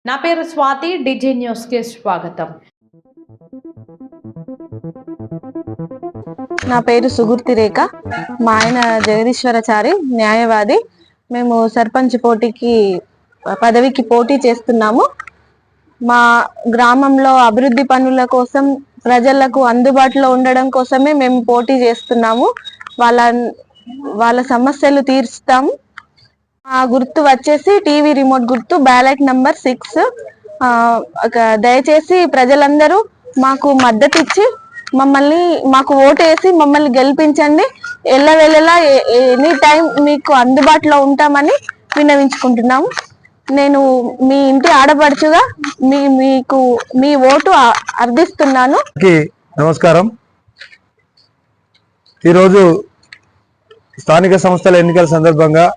నా పేరు స్వాతి, డిజి న్యూస్ కి స్వాగతం. నా పేరు సుగుర్తి రేఖ. మా ఆయన జగదీశ్వరాచారి, న్యాయవాది. మేము సర్పంచ్ పదవికి పోటీ చేస్తున్నాము. మా గ్రామంలో అభివృద్ధి పనుల కోసం, ప్రజలకు అందుబాటులో ఉండడం కోసమే మేము పోటీ చేస్తున్నాము. వాళ్ళ సమస్యలు తీర్చుతాము. ఆ గుర్తు వచ్చేసి టీవీ రిమోట్ గుర్తు, బ్యాలెట్ నంబర్ 6. దయచేసి ప్రజలందరూ మాకు మద్దతు ఇచ్చి మాకు ఓటు వేసి మమ్మల్ని గెలిపించండి. ఎల్లవేళలా ఎనీ టైం మీకు అందుబాటులో ఉంటామని విన్నవించుకుంటున్నాము. నేను మీ ఇంటి ఆడపడుచుగా మీకు మీ ఓటు అర్థిస్తున్నాను. నమస్కారం. ఈరోజు స్థానిక సంస్థల ఎన్నికల సందర్భంగా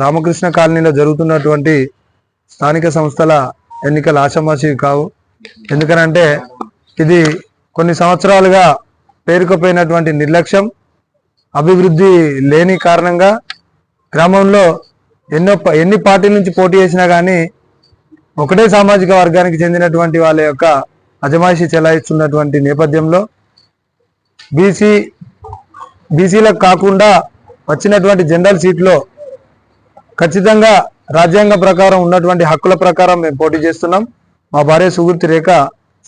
రామకృష్ణ కాలనీలో జరుగుతున్నటువంటి స్థానిక సంస్థల ఎన్నికలు ఆషామాషి కావు. ఎందుకనంటే ఇది కొన్ని సంవత్సరాలుగా పేరుకుపోయినటువంటి నిర్లక్ష్యం, అభివృద్ధి లేని కారణంగా గ్రామంలో ఎన్ని పార్టీల నుంచి పోటీ చేసినా కానీ ఒకటే సామాజిక వర్గానికి చెందినటువంటి వాళ్ళ యొక్క అజమాయిషి చెలాయిస్తున్నటువంటి నేపథ్యంలో బీసీలకు కాకుండా వచ్చినటువంటి జనరల్ సీట్లో ఖచ్చితంగా రాజ్యాంగ ప్రకారం ఉన్నటువంటి హక్కుల ప్రకారం మేము పోటీ చేస్తున్నాం. మా భార్య సుగుర్తి రేఖ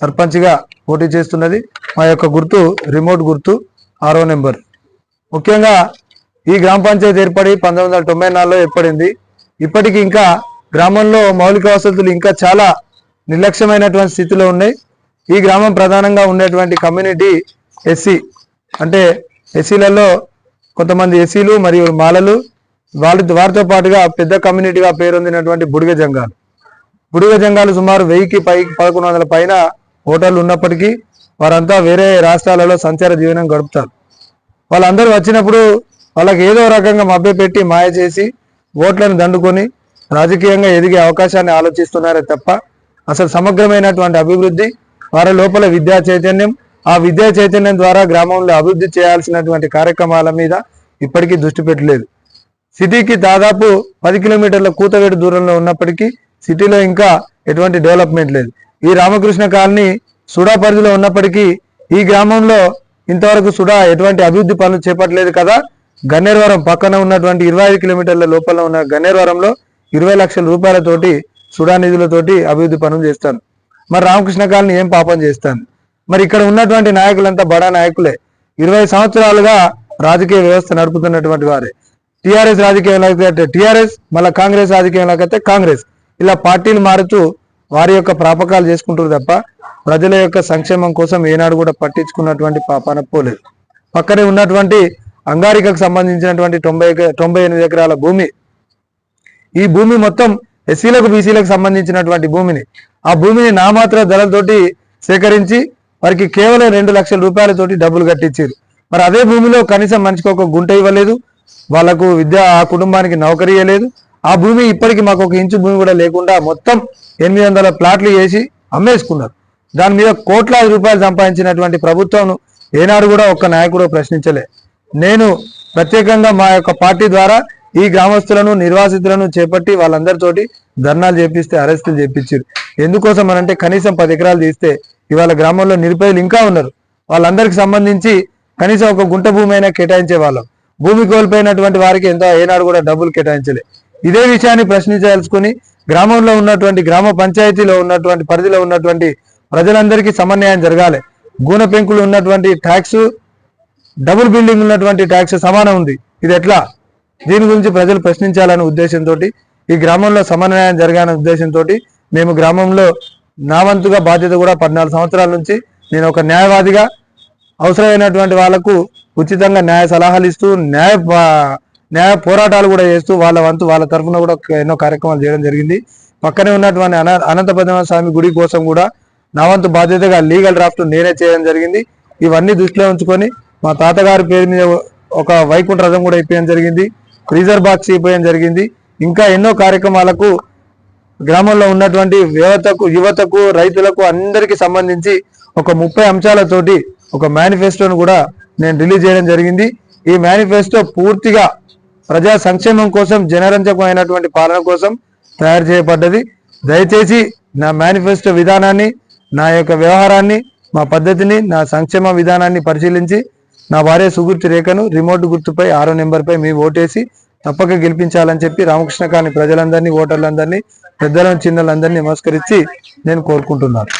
సర్పంచ్గా పోటీ చేస్తున్నది. మా యొక్క గుర్తు రిమోట్ గుర్తు, 6వ నెంబర్. ముఖ్యంగా ఈ గ్రామ పంచాయతీ ఏర్పడి 1994లో ఏర్పడింది. ఇప్పటికీ ఇంకా గ్రామంలో మౌలిక వసతులు ఇంకా చాలా నిర్లక్ష్యమైనటువంటి స్థితిలో ఉన్నాయి. ఈ గ్రామం ప్రధానంగా ఉండేటువంటి కమ్యూనిటీ ఎస్సీ. అంటే ఎస్సీలలో కొంతమంది ఎస్సీలు మరియు మాలలు, వారితో పాటుగా పెద్ద కమ్యూనిటీగా పేరొందినటువంటి బుడిగ జంగాలు సుమారు 1000కి 1100 పైన ఓటర్లు ఉన్నప్పటికీ వారంతా వేరే రాష్ట్రాలలో సంచార జీవనం గడుపుతారు. వాళ్ళందరూ వచ్చినప్పుడు వాళ్ళకి ఏదో రకంగా మభ్యపెట్టి మాయ చేసి ఓట్లను దండుకొని రాజకీయంగా ఎదిగే అవకాశాన్ని ఆలోచిస్తున్నారే తప్ప అసలు సమగ్రమైనటువంటి అభివృద్ధి, వారి లోపల విద్యా చైతన్యం, ఆ విద్యా చైతన్యం ద్వారా గ్రామంలో అభివృద్ధి చేయాల్సినటువంటి కార్యక్రమాల మీద ఇప్పటికీ దృష్టి పెట్టలేదు. సిటీకి దాదాపు 10 కిలోమీటర్ల కూతవేటు దూరంలో ఉన్నప్పటికీ సిటీలో ఇంకా ఎటువంటి డెవలప్మెంట్ లేదు. ఈ రామకృష్ణ కాలనీ సుడా పరిధిలో ఉన్నప్పటికీ ఈ గ్రామంలో ఇంతవరకు సుడా ఎటువంటి అభివృద్ధి పనులు చేపట్టలేదు కదా. గన్నేరువరం పక్కన ఉన్నటువంటి 25 కిలోమీటర్ల లోపల ఉన్న గన్నేరువరంలో 20 లక్షల రూపాయలతోటి సుడా నిధులతోటి అభివృద్ధి పనులు చేస్తాను. మరి రామకృష్ణ కాలనీ ఏం పాపం చేస్తాను? మరి ఇక్కడ ఉన్నటువంటి నాయకులంతా బడా నాయకులే. 20 సంవత్సరాలుగా రాజకీయ వ్యవస్థ నడుపుతున్నటువంటి వారే. టీఆర్ఎస్ రాజకీయంలోకి అయితే టీఆర్ఎస్, మళ్ళీ కాంగ్రెస్ రాజకీయంలోకి అయితే కాంగ్రెస్, ఇలా పార్టీలు మారుతూ వారి యొక్క ప్రాపకాలు చేసుకుంటారు తప్ప ప్రజల యొక్క సంక్షేమం కోసం ఏనాడు కూడా పట్టించుకున్నటువంటి పాపాన పోలేదు. పక్కనే ఉన్నటువంటి అంగారికకు సంబంధించినటువంటి 98 ఎకరాల భూమి, ఈ భూమి మొత్తం ఎస్సీలకు బీసీలకు సంబంధించినటువంటి భూమిని, ఆ భూమిని నామాత్ర ధరలతోటి సేకరించి వారికి కేవలం 2 లక్షల రూపాయలతోటి డబ్బులు కట్టించారు. మరి అదే భూమిలో కనీసం మనిషికి ఒక గుంట ఇవ్వలేదు, వాళ్లకు ఆ కుటుంబానికి నౌకరీ ఇవ్వలేదు. ఆ భూమి ఇప్పటికీ మాకు 1 ఇంచు భూమి కూడా లేకుండా మొత్తం 800 ప్లాట్లు చేసి అమ్మేసుకున్నారు. దాని మీద కోట్లాది రూపాయలు సంపాదించినటువంటి ప్రభుత్వం ఏనాడు కూడా ఒక్క నాయకుడు ప్రశ్నించలే. నేను ప్రత్యేకంగా మా యొక్క పార్టీ ద్వారా ఈ గ్రామస్తులను, నిర్వాసితులను చేపట్టి వాళ్ళందరితోటి ధర్నాలు చేపిస్తే, అరెస్టులు చేపించారు. ఎందుకోసం అనంటే కనీసం 10 ఎకరాలు తీస్తే ఇవాళ గ్రామంలో నిరుపేదలు ఇంకా ఉన్నారు. వాళ్ళందరికి సంబంధించి కనీసం ఒక గుంట భూమి అయినా కేటాయించే వాళ్ళం. భూమి కోల్పోయినటువంటి వారికి ఏనాడు కూడా డబ్బులు కేటాయించలే. ఇదే విషయాన్ని ప్రశ్నించాల్సుకుని గ్రామంలో ఉన్నటువంటి గ్రామ పంచాయతీలో ఉన్నటువంటి పరిధిలో ఉన్నటువంటి ప్రజలందరికీ సమన్వయం జరగాలి. గూన పెంకులు ఉన్నటువంటి ట్యాక్స్, డబుల్ బిల్డింగ్ ఉన్నటువంటి ట్యాక్స్ సమానం ఉంది. ఇది ఎట్లా? దీని గురించి ప్రజలు ప్రశ్నించాలనే ఉద్దేశంతో, ఈ గ్రామంలో సమన్వయం జరగాలనే ఉద్దేశంతో మేము గ్రామంలో నా వంతుగా బాధ్యత కూడా 14 సంవత్సరాల నుంచి నేను ఒక న్యాయవాదిగా అవసరమైనటువంటి వాళ్లకు ఉచితంగా న్యాయ సలహాలు ఇస్తూ, న్యాయ పోరాటాలు కూడా చేస్తూ వాళ్ళ వంతు వాళ్ళ తరఫున కూడా ఎన్నో కార్యక్రమాలు చేయడం జరిగింది. పక్కనే ఉన్నటువంటి అనంత పద్మనాభ స్వామి గుడి కోసం కూడా నా వంతు బాధ్యతగా లీగల్ డ్రాఫ్ట్ నేనే చేయడం జరిగింది. ఇవన్నీ దృష్టిలో ఉంచుకొని మా తాతగారి పేరు మీద ఒక వైకుంఠ రథం కూడా ఇప్పించడం జరిగింది, ఫ్రీజర్ బాక్స్ ఇప్పించడం జరిగింది. ఇంకా ఎన్నో కార్యక్రమాలకు గ్రామంలో ఉన్నటువంటి యువతకు, రైతులకు అందరికీ సంబంధించి ఒక 30 అంశాలతోటి ఒక మేనిఫెస్టోను కూడా నేను రిలీజ్ చేయడం జరిగింది. ఈ మేనిఫెస్టో పూర్తిగా ప్రజా సంక్షేమం కోసం, జనరంజకమైనటువంటి పాలన కోసం తయారు చేయబడ్డది. దయచేసి నా మేనిఫెస్టో విధానాన్ని, నా యొక్క వ్యవహారాన్ని, మా పద్ధతిని, నా సంక్షేమ విధానాన్ని పరిశీలించి నా భార్య సుగుర్తి రేఖను రిమోట్ గుర్తుపై 6వ నెంబర్పై మీ ఓటేసి తప్పక గెలిపించాలని చెప్పి రామకృష్ణ కాలనీ ప్రజలందరినీ, ఓటర్లందరినీ, పెద్దలను చిన్నలందరినీ నమస్కరించి నేను కోరుకుంటున్నాను.